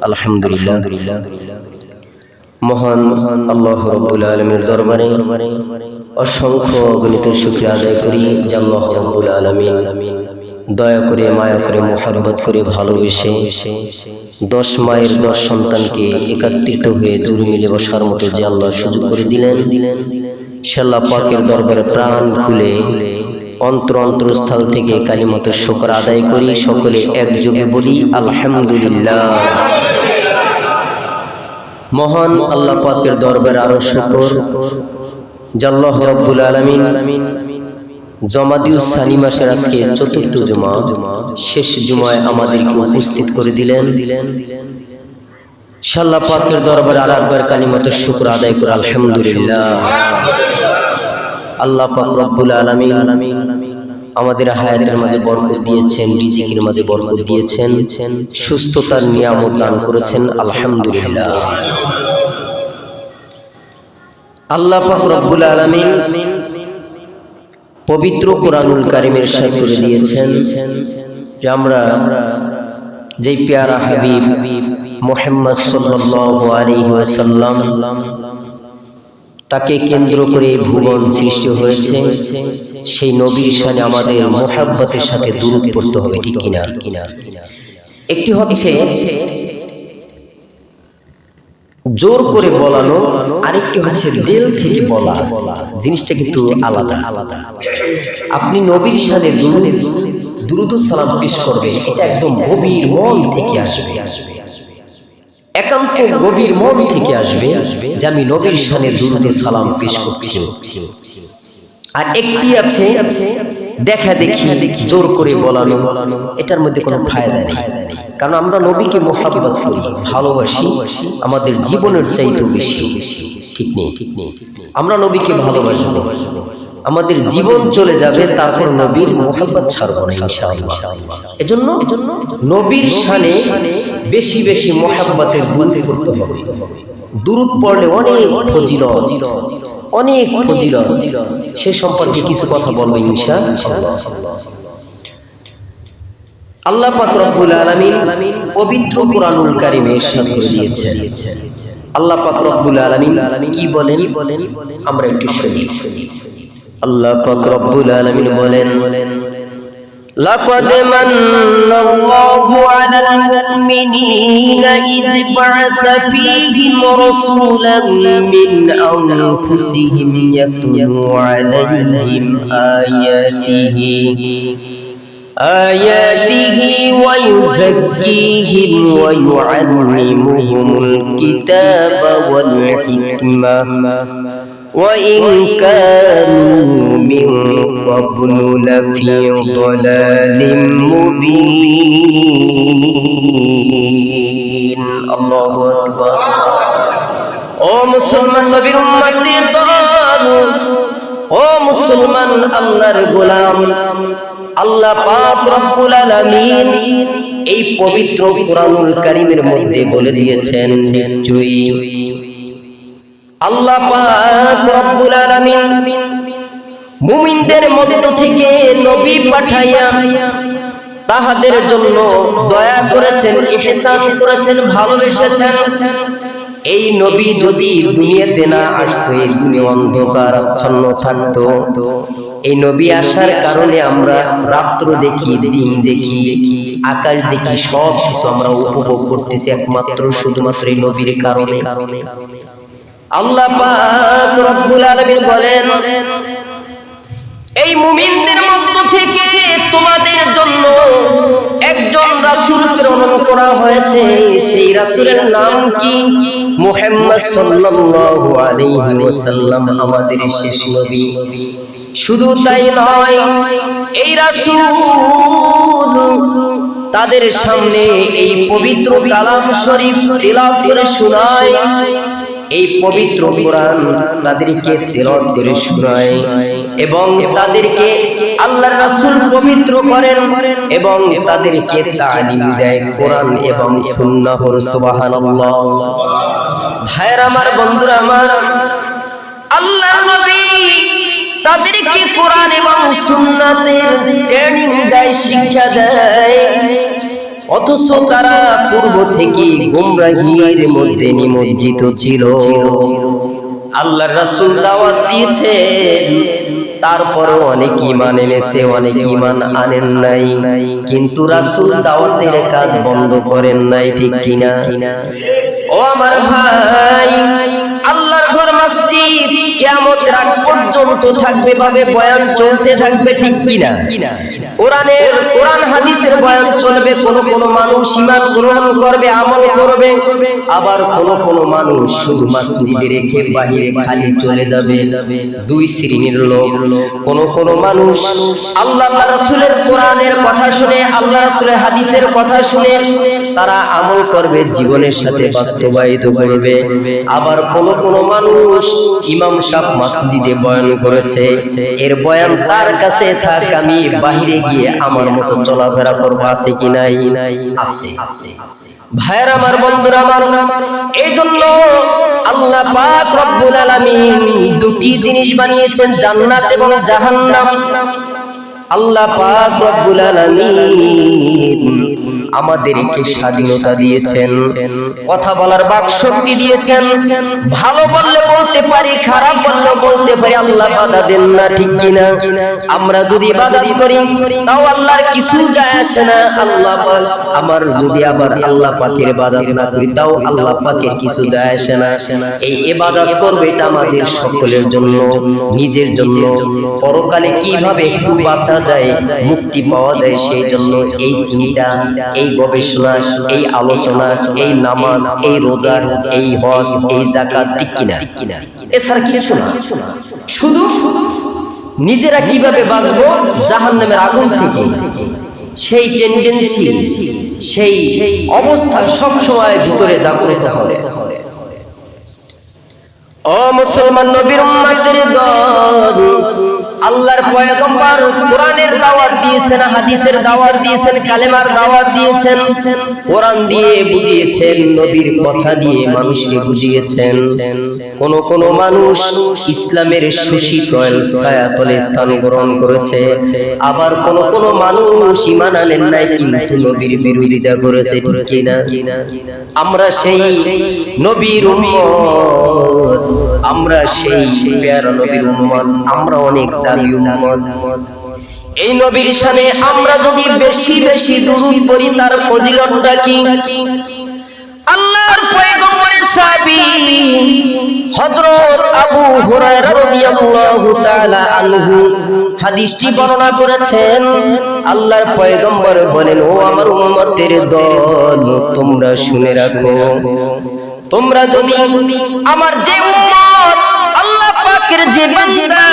আলহামদুলিল্লাহ। মহান আল্লাহ রাব্বুল আলামিনের দরবারে অসংখ্য অগণিত শুকরিয়া আদায় করি যে আল্লাহ রাব্বুল আলামিন দয়া করে, মায়া করে, মুহাব্বত করে, ভালোবেসে 10 মায়ের 10 সন্তানকে একত্রিত হয়ে জুড়ে মিলে বসার মতো যে আল্লাহ সুযোগ করে দিলেন, সে আল্লাহ পাকের দরবারে প্রাণ খুলে অন্তরস্থল থেকে কালিমাত শুকর আদায় করি। সকলে একযোগে বলি আলহামদুলিল্লাহ। মহান আল্লাহ পাকের দরবারে আরো শুকর যে আল্লাহ রাব্বুল আলামিন জমাদিউস সানি মাসের আজকে চতুর্থ জুমা, শেষ জুমায় আমাদেরকে উপস্থিত করে দিলেন। আল্লাহ পাকের দরবারে আরেকবার কালিমাত শুকর আদায় করে আলহামদুলিল্লাহ। আল্লাহ পাক রব্বুল আলামিন আমাদের হায়াতের মাঝে বরকত দিয়েছেন, রিজিকের মাঝে বরকত দিয়েছেন, সুস্থতার নিয়ামত দান করেছেন আলহামদুলিল্লাহ। আল্লাহ পাক রব্বুল আলামিন পবিত্র কোরআনুল কারীমের ইরশাদ করে দিয়েছেন যে আমরা যেই প্যারা হাবিব মুহাম্মদ সাল্লাল্লাহু আলাইহি ওয়াসাল্লাম তাকে কেন্দ্র করে ভুবন সৃষ্টি হয়েছে, সেই নবীর শানে আমাদের মুহাব্বতের সাথে দুরূদ পড়তে হবে, ঠিক কিনা? একটি হচ্ছে জোর করে বলানো, আরেকটি হচ্ছে দিল থেকে বলা। জিনিসটা কিন্তু আলাদা আলাদা। আপনি নবীর শানে দুরূদ ও সালাম পেশ করবেন, এটা একদম গভীর মন থেকে আসবে, একান্ত গভীর মন থেকে আসবে যে আমি নবীর শানে দুরূদ ও সালাম পেশ করছি। আর একটি আছে দেখা দেখি জোর করে বলানো, এটার মধ্যে কোনো ফায়দা নেই। কারণ আমরা নবীকে মুহাব্বত করি, ভালোবাসি আমাদের জীবনের চাইতেও বেশি, ঠিক নেই? আমরা নবীকে ভালোবাসবো, আমাদের জীবন চলে যাবে, তারপর নবীর মুহাব্বত ছাড়ব না ইনশাআল্লাহ। এজন্য নবীর শানে বেশি বেশি মুহাব্বতের দুরূদ পড়তে হবে। দুরূদ পড়লে অনেক ফজিলত, অনেক ফজিলত, সে সম্পর্কে কিছু কথা বলবো ইনশাআল্লাহ। আল্লাহ পাক রব্বুল আলামিন পবিত্র কোরআনুল কারীমে ইরশাদ করে দিয়েছেন। আল্লাহ পাক রব্বুল আলামিন কি বলেন আমরা একটু শুনি। আল্লাহ পাক রব্বুল আলামিন বলেন, লাকাদ মান্নাল্লাহু আলাল মুমিনিনা ইয বা'আসা ফীহিম রাসূলান মিন আনফুসিহিম ইয়াতলু আলাইহিম আয়াতিহি ওয়া ইউযাক্কিহিম ওয়া ইউআল্লিমুহুমুল কিতাবা ওয়াল হিকমাহ وَإِنْ كَانُوا مِنْ قَبْلُ لَفِي ضَلَالٍ مُبِينٍ الله أكبر। ও মুসলমান নবীর উম্মতের দল, ও মুসলমান আল্লাহর গোলাম, আল্লাহ পাক রব্বুল আলামিন এই পবিত্র কোরআনুল কারীমের মধ্যে বলে দিয়েছেন, নিশ্চয়ই আল্লাহ পাক রব্বুল আলামিন মুমিনদের মধ্য থেকে নবী পাঠাইয়া তাহাদের জন্য দয়া করেছেন, ইহসান করেছেন, ভালোবেসেছেন। এই নবী যদি দুনিয়াতে না আসতো, এই দুনিয়া অন্ধকার আচ্ছন্ন থাকতো। এই নবী আসার কারণে আমরা রাত্র দেখি, দিন দেখি, আকাশ দেখি, সব কিছু আমরা উপভোগ করতেছি একমাত্র শুধুমাত্র এই নবীর কারণে। আল্লাহ পাক রব্বুল আলামিন বলেন, এই মুমিনদের মধ্য থেকে তোমাদের জন্য একজন রাসূল প্রেরণ করা হয়েছে। সেই রাসূলের নাম কি? মুহাম্মদ সাল্লাল্লাহু আলাইহি ওয়াসাল্লাম, আমাদের শেষ নবী। শুধু তাই নয়, এই রাসূল তাদের সামনে এই পবিত্র কালাম শরীফ তেলাওয়াত করে শোনায়। এই পবিত্র কোরআন তাদেরকে তেলাওয়াত করে শোনায় এবং তাদেরকে আল্লাহর রাসূল পবিত্র করেন এবং তাদেরকে তালিম দেয় কোরআন এবং সুন্নাহর। সুবহানাল্লাহ। ভাইরা আমার, বন্ধুরা আমার, আল্লাহর নবী তাদেরকে কোরআন এবং সুন্নাতের ট্রেনিং দেয়, শিক্ষা দেয়। ও অথচ তারা পূর্ব থেকে গোমরাহির মধ্যে নিমজ্জিত ছিল। আল্লাহর রাসূল দাওয়াত দিয়েছেন, তারপরও অনেক ঈমান এনেছে, অনেক ঈমান আনেন নাই, কিন্তু রাসূল দাওয়াতের কাজ বন্ধ করেন নাই, ঠিক কিনা? ও আমার ভাই, আল্লাহর ঘর মসজিদ কিয়ামতের আগ পর্যন্ত থাকবে, ভাবে বয়ান চলতে থাকবে, ঠিক কিনা? কোরআন হাদিসের বয়ান চলবে। কোন মানুষ ঈমান গ্রহণ করবে, আমল করবে, আবার কোন মানুষ শুধু মসজিদে রেখে বাহিরে খালি চলে যাবে। দুই শ্রেণীর লোক। কোন মানুষ আল্লাহ রাসূলের কোরআনের কথা শুনে, আল্লাহ রাসূলের হাদিসের কথা শুনে তারা আমল করবে, জীবনের সাথে বাস্তবায়িত করবে। আবার কোন মানুষ ইমাম সাহেব মসজিদে বয়ান করেছে, এর বয়ান তার কাছে থাক, আমি বাহিরে গিয়ে আমার মতো চলাফেরা করবো, আছে কি নাই? আছে। ভাইরা আমার, বন্ধুরা আমার, এই জন্য আল্লাহ পাক রব্বুল আলামিন দুটি জিনিস বানিয়েছেন, জান্নাত এবং জাহান্নাম। আল্লাহ পাক রব্বুল আলামিন আমাদেরকে স্বাধীনতা দিয়েছেন, কথা বলার বাক শক্তি দিয়েছেন। ভালো বললে বলতে পারি, খারাপ বললে বলতে পারি, আল্লাহ বাধা দেন না, ঠিক কিনা? আমরা যদি বাধা করি তাও আল্লাহর কিছু যায় আসে না। আল্লাহ পাক আমার যদি আবার আল্লাহ পাকের ইবাদত না করি তাও আল্লাহ পাকের কিছু যায় আসে না। এই ইবাদত করবে, এটা আমাদের সকলের জন্য, নিজের জন্য। পরকালে কিভাবে একটু বাঁচা যায়, মুক্তি পাওয়া যায়, সেই জন্য এই চিন্তা, এই গবেষণা, এই আলোচনা, এই নামাজ, এই রোজা, এই হজ, এই যাকাত, ঠিক কিনা? এছাড়া কিছু না। শুধু নিজেরা কিভাবে বাঁচবো জাহান্নামের আগুন থেকে, সেই টেন্ডেন্সি, সেই অবস্থা সব সময় ভিতরে জাগ্রত হবে। ও মুসলমান, নবীর উম্মতের দল, আল্লাহর পয়গম্বর কোরআনের দাওয়াত দিয়েছেন, হাদিসের দাওয়াত দিয়েছেন, কালেমার দাওয়াত দিয়েছেন, কোরআন দিয়ে বুঝিয়েছেন, নবীর কথা দিয়ে মানুষকে বুঝিয়েছেন। কোন মানুষ ইসলামের সুশীতল ছায়াতলে স্থান গ্রহণ করেছে, আবার কোন মানুষ ঈমান আনেন নাই কিন্তু নবীর বিরোধিতা করেছে, ঠিক কিনা? আমরা সেই নবীর উম্মত, আমরা সেই প্যারা নবীর উম্মত, আমরা অনেক দামি উম্মত। এই নবীর শানে আমরা যদি বেশি বেশি দুরূদ পড়ি, তার ফজিলতটা কি? আল্লাহর পয়গম্বরের সাহাবী হযরত আবু হুরায়রা রাদিয়াল্লাহু তাআলা আনহু হাদিসটি বর্ণনা করেছেন। আল্লাহর পয়গম্বর বলেন, ও আমার উম্মতের দল, তোমরা শুনে রাখো, তোমরা যদি আমার যে উম্মত, আল্লাহ পাকের যে বান্দা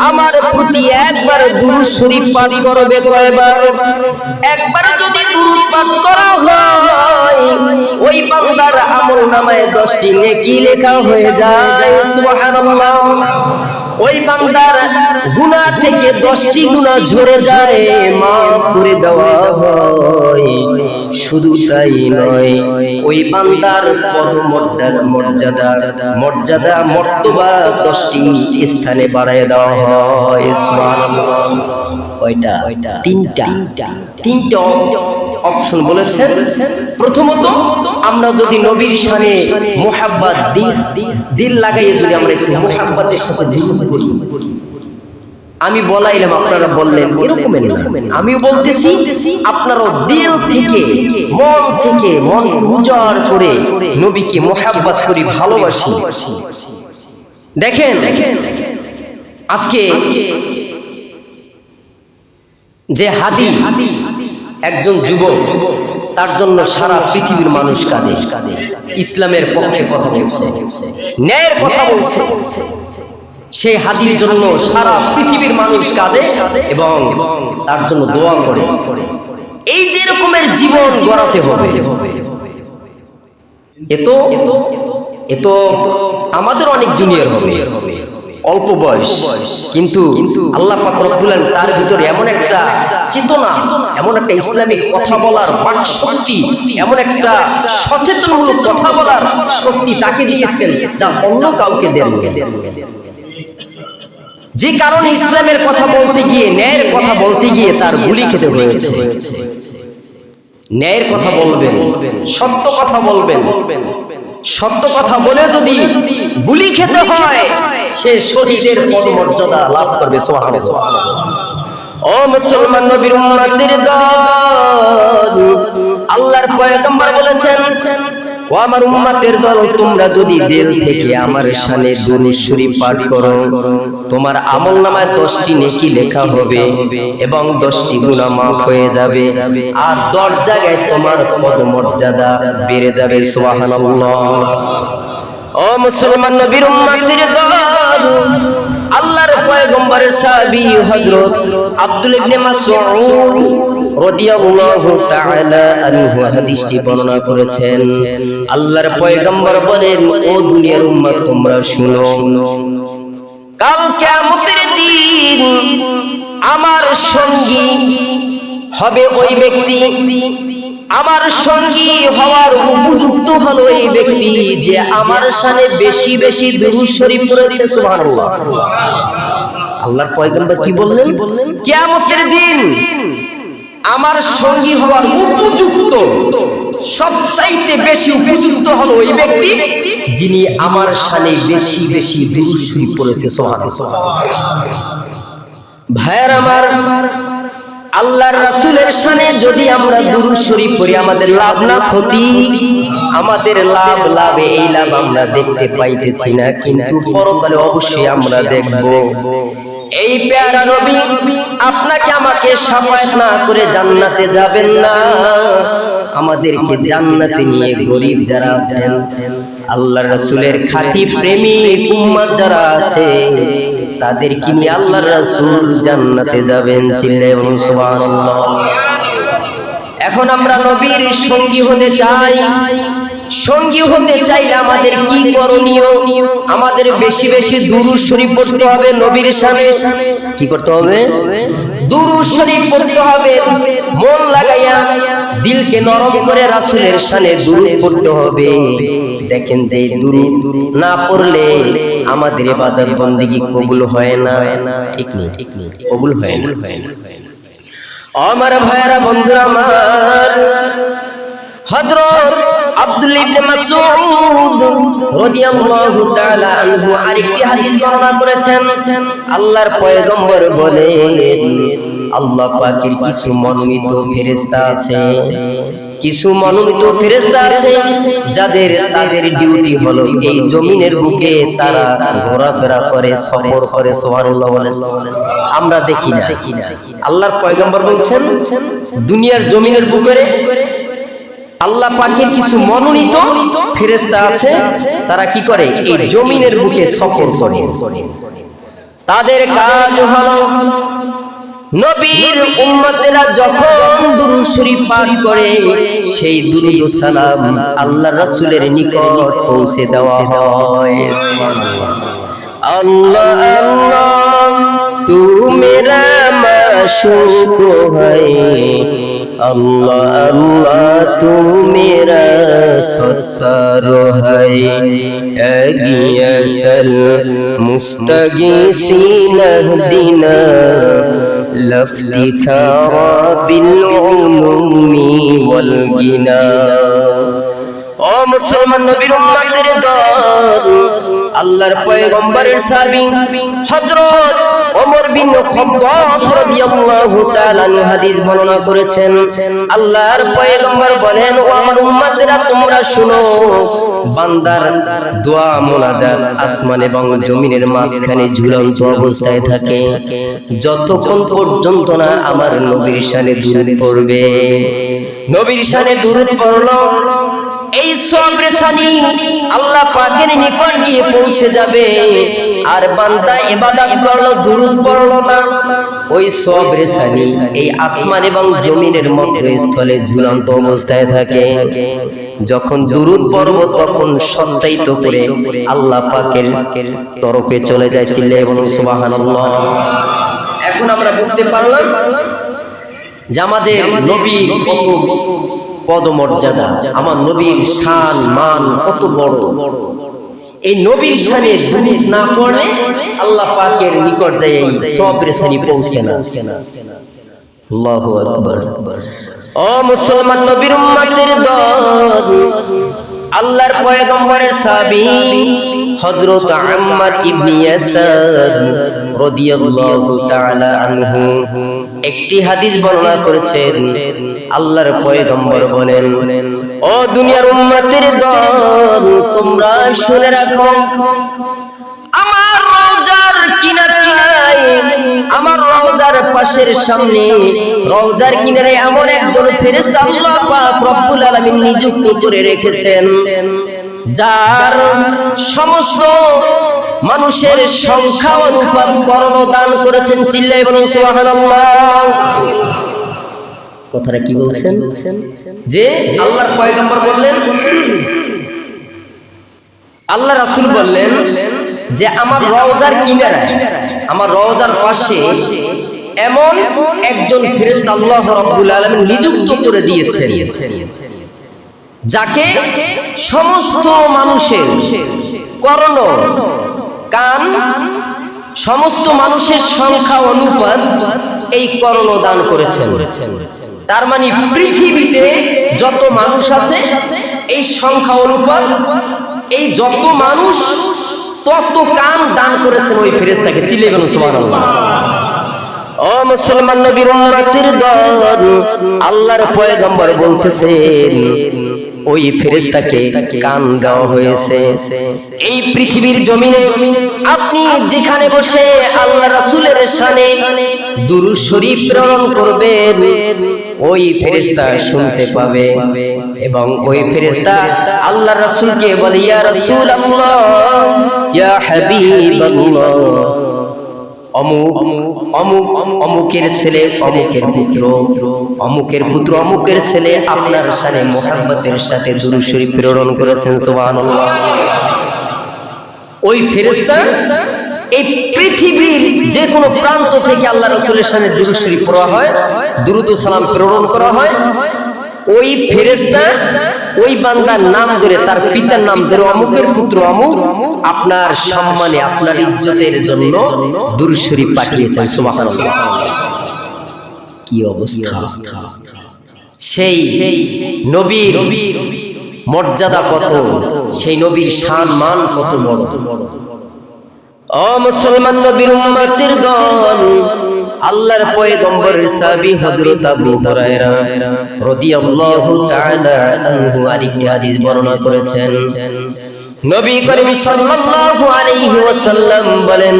আমার প্রতি একবার দুরূদ শরীফ পাঠ করবে, কয়বার? একবার যদি দুরূদ পাঠ করা হয়, ওই বান্দার আমলনামায় 10টি নেকি লেখা হয়ে যায়। সুবহানাল্লাহ। ওই বান্দার গুনাহ থেকে 10টি গুনাহ ঝরে যায়, মাফ করে দেওয়া হয়। শুধু তাই নয়, ওই বান্দার মর্যাদা মর্তবা 10টি স্থানে বাড়ায় দেওয়া হয়। সুবহানাল্লাহ। কয়টা? তিনটা অপশন বলেছেন। প্রথমত, আমরা যদি নবীর শানে মুহাব্বত, দিল লাগাইয়ে যদি আমরা একটু মুহাব্বতের সাথে দুরূদ পড়ি, আমি বলাইলাম, আপনারা বললেন, এরকম না। আমিও বলতেছি, আপনারাও দিল থেকে, মন থেকে, মন উজাড় করে নবীকে মুহাব্বত করি, ভালোবাসি। দেখেন আজকে যে হাদি একজন যুবক, তার জন্য সারা পৃথিবীর মানুষ কাঁদে, ইসলামের পক্ষে কথা বলছে, ন্যায়ের কথা বলছে। সেই হাদির জন্য সারা পৃথিবীর মানুষ কাঁদে এবং তার জন্য দোয়া করে। এই যে রকমের জীবন গড়াতে হবে, এত আমাদের অনেক জুনিয়র হবে, অল্প বয়স, কিন্তু আল্লাহ পাক রব্বুল আলামিন তার ভিতরে এমন একটা চেতনা, এমন একটা ইসলামিক কথা বলার বাক শক্তি, এমন একটা সচেতনমূলক কথা বলার শক্তি তাকে দিয়েছেন, যা অন্য কাউকে দেন। যে কারণে ইসলামের কথা বলতে গিয়ে, ন্যায়ের কথা বলতে গিয়ে তার গুলি খেতে হয়েছে। ন্যায়ের কথা বলবেন, সত্য কথা বলবেন। সত্য কথা বলে যদি গুলি খেতে হয়, সে শহীদের পদমর্যাদা লাভ করবে। সুবহানাল্লাহ। ও মুসলমান নবীর উম্মতের দল, আল্লাহর পয়গম্বর বলেছেন, ও আমার উম্মতের দল, তোমরা যদি দিল থেকে আমার শানে দুরূদ শরীফ পাঠ করো, তোমার আমলনামায় 10টি নেকি লেখা হবে এবং 10টি গুনাহ মাফ হয়ে যাবে, আর 10 জায়গায় তোমার পদমর্যাদা বেড়ে যাবে। সুবহানাল্লাহ। ও মুসলমান নবীর উম্মতের দল, আল্লাহর পয়গম্বরের সাহাবী হযরত আব্দুল ইবনে মাসউদ রাদিয়াল্লাহু তাআলা আনহু হাদিসটি বর্ণনা করেছেন। আল্লাহর পয়গম্বর বলেন, ও দুনিয়ার উম্মত, তোমরা শুনো, কাল কিয়ামতের দিন আমার সঙ্গী হবে ওই ব্যক্তি, আমার সঙ্গী হওয়ার উপযুক্ত হলো এই ব্যক্তি যে আমার শানে বেশি বেশি দুরূদ শরীফ পড়েছে। সুবহানাল্লাহ। আল্লাহর পয়গম্বর কি বললেন? কিয়ামতের দিন আমার সঙ্গী হওয়ার উপযুক্ত, সবচাইতে বেশি উপযুক্ত হলো ওই ব্যক্তি যিনি আমার শানে বেশি বেশি দুরূদ শরীফ পড়েছে। সুবহানাল্লাহ। ভাইয়ের আমার, আল্লাহর রাসূলের শানে যদি আমরা দুরূদ শরীফ পড়ি, আমাদের লাভ না ক্ষতি? আমাদের লাভ এই লাভ আমরা দেখতে পাইতেছি না, কিন্তু পরকালে অবশ্যই আমরা দেখব। এই প্যারা নবী আপনাকে আমাকে শাফায়াত না করে জান্নাতে যাবেন না। আমাদেরকে জান্নাতে নিয়ে গরিব যারা আছেন, আল্লাহর রাসূলের খাঁটি প্রেমিক উম্মত যারা আছে, তাদেরকে নিয়ে আল্লাহর রাসূল জান্নাতে যাবেন। চিল্লায়ে বলুন সুবহানাল্লাহ। এখন আমরা নবীর সঙ্গী হতে চাই। সঙ্গী হতে চাইলে আমাদের কি করণীয়? আমাদের বেশি বেশি দুরূদ শরীফ পড়তে হবে নবীর শানে। কি করতে হবে? দুরূদ শরীফ পড়তে হবে, মন লাগাইয়া দিলকে নরম করে রাসূলের শানে দুরূদ পড়তে হবে। দেখেন যে দুরূদ না পড়লে আমাদের ইবাদত বندگی কবুল হয় না। ঠিক নেই? কবুল হয় না। আমার ভাইরা, বন্ধুরা আমার, হযরত আব্দুল ইবনে মাসউদ রাদিয়াল্লাহু তাআলা আনহু আরেকটি হাদিস বর্ণনা করেছেন। আল্লাহর পয়গম্বর বলেন, আল্লাহ পাকের কিছু মনোনীত ফেরেশতা আছে, কিছু মনোনীত ফেরেশতা আছে তাদের ডিউটি হলো এই জমিনের বুকে তারা ঘোরাফেরা করে, সফর করে। সুবহানাল্লাহ বলেন। আমরা দেখি না। আল্লাহর পয়গম্বর বলছেন, দুনিয়ার জমিনের বুকে আল্লাহ পাকের কিছু মনোনীত ফেরেশতা আছে, তারা কি করে? এই জমিনের বুকে সফর করে। তাদের কাজ হলো নবীর উম্মতেরা যখন দুরূদ শরীফ পাঠ করে, সেই দুরূদ ও সালাম আল্লাহর রাসূলের নিকট পৌঁছে দেওয়া হয়। আল্লাহ আল্লাহ তু মেরা মাশুক है, अल्लाह अल्लाह तू मेरा सत्तार है, अगियल मुस्तगीसीन दिना लफ्तिखारा बिलउलूमी वल गिना। ও মুসলমান নবীর উম্মতের দল, আল্লাহর পয়গম্বরের সাহাবী হযরত ওমর বিন খাত্তাব রাদিয়াল্লাহু তাআলা হাদিস বর্ণনা করেছেন। আল্লাহর পয়গম্বর বলেন, ও আমার উম্মতেরা, তোমরা শুনো, বান্দার দোয়া মুনাজাত আসমান এবং জমিনের মাঝখানে ঝুলন্ত অবস্থায় থাকে, যতক্ষণ পর্যন্ত না আমার নবীর শানে দুরূদ পড়বে। নবীর শানে দুরূদ পড়লো, এই সবরে ছানি আল্লাহ পাকের নিকট গিয়ে পৌঁছে যাবে। আর বান্দা ইবাদত করলো, দুরূদ পড়লো না, ওই সবরে ছানি এই আসমান এবং জমিনের মধ্যস্থলে ঝুলন্ত অবস্থায় থাকে। যখন দুরূদ পড়ব তখন সত্যায়িত করে আল্লাহ পাকের তরফে চলে যায়। চিল্লায়ে বলুন সুবহানাল্লাহ। এখন আমরা বুঝতে পারলাম যে আমাদের নবীর কত পদমর্যাদা, আমার নবীর শান মান কত বড়। এই নবীর শানে দুরূদ না পড়লে আল্লাহ পাকের নিকট যায় এই সবরে ছানি পৌঁছে না। আল্লাহু আকবার। ও মুসলমান নবীর উম্মতের দল, আল্লাহর পয়গম্বরের সাহাবী হযরত আম্মার ইবনে ইয়াসার রাদিয়াল্লাহু তাআলা আনহু একটি হাদিস বর্ণনা করেছেন। আল্লাহর পয়গম্বর বলেন, ও দুনিয়ার উম্মতের দল, তোমরা শুনে রাখো, আমার রওজার কিনারায়, আমার রওজার পাশের সামনে, রওজার কিনারে এমন একজন ফেরেশতা আল্লাহ পাক রব্বুল আলামিন নিযুক্ত করে রেখেছেন, যার সমস্ত মানুষের সংখ্যা অনুপাত করণ দান করেছেন। চিল্লায়ে বলুন সুবহানাল্লাহ। কথাটা কি বলছেন? যে আল্লাহর পয়গম্বর বললেন, আল্লাহ রাসূল বললেন যে আমার রওজার কিনারায়, আমার রওজার পাশে এমন একজন ফেরেশতা আল্লাহ রাব্বুল আলামিন নিযুক্ত করে দিয়েছেন, যাকে সমস্ত মানুষের কর্ণ, কান, সমস্ত মানুষের সংখ্যা অনুপাত এই কর্ণ দান করেছেন। তার মানে পৃথিবীতে যত মানুষ আছে এই সংখ্যা অনুপাত, এই যত মানুষ তত কান দান করেছেন ওই ফেরেশতাকে। চিল্লায়ে বলুন সুবহানাল্লাহ। ও মুসলমান নবীর উম্মতের দল, আল্লাহর পয়গম্বর বলতেছেন ওই ফেরেশতাকে কান দেওয়া হয়েছে। এই পৃথিবীর জমিনে আপনি যেখানে বসে আল্লাহ রাসূলের শানে দুরূদ শরীফ প্রেরণ করবেন, ওই ফেরেশতা শুনতে পাবে এবং ওই ফেরেশতা আল্লাহ রাসূলকে বলে, ইয়া রাসূলুল্লাহ, ইয়া হাবিবাল্লাহ, অমুক অমুক অমুকের ছেলে, অমুকের পুত্র, অমুকের পুত্র, অমুকের ছেলে আপনার শানে মুহাব্বতের সাথে দুরূদ শরীফ প্রেরণ করেছেন। সুবহানাল্লাহ। ওই ফেরেশতা এই পৃথিবীর যে কোনো প্রান্ত থেকে আল্লাহ রাসূলের শানে দুরূদ শরীফ পড়া হয়, দুরূদ ও সালাম প্রেরণ করা হয়, ওই ফেরেশতা ওই বান্দার নাম ধরে, তার পিতার নাম ধরে, অমুকের পুত্র অমুক আপনার সম্মানে, আপনার ইজ্জতের জন্য দুরূদ শরীফ পাঠিয়েছেন। সুবহানাল্লাহ। কি অবস্থা! সেই নবীর মর্যাদা কত, সেই নবীর সম্মান কত বড়! ও মুসলমান নবীর উম্মতের দল, আল্লাহর পয়গম্বরের সাহাবী হযরত আবু হুরায়রা রাদিয়াল্লাহু তাআলা আনহু আরেকটি হাদিস বর্ণনা করেছেন। নবী করিম সাল্লাল্লাহু আলাইহি ওয়াসাল্লাম বলেন,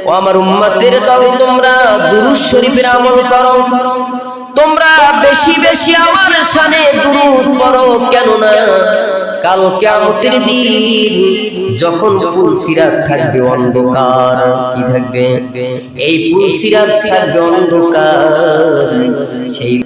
ও আমার উম্মতের দল, তোমরা দুরূদ শরীফের আমল করো, তোমরা বেশি বেশি আমার শানে দুরূদ পড়ো, কেননা কাল কিয়ামতের দিন যখন পুলসিরাত থাকবে অন্ধকার, কি থাকবে? এই পুলসিরাত থাকবে অন্ধকার, সেই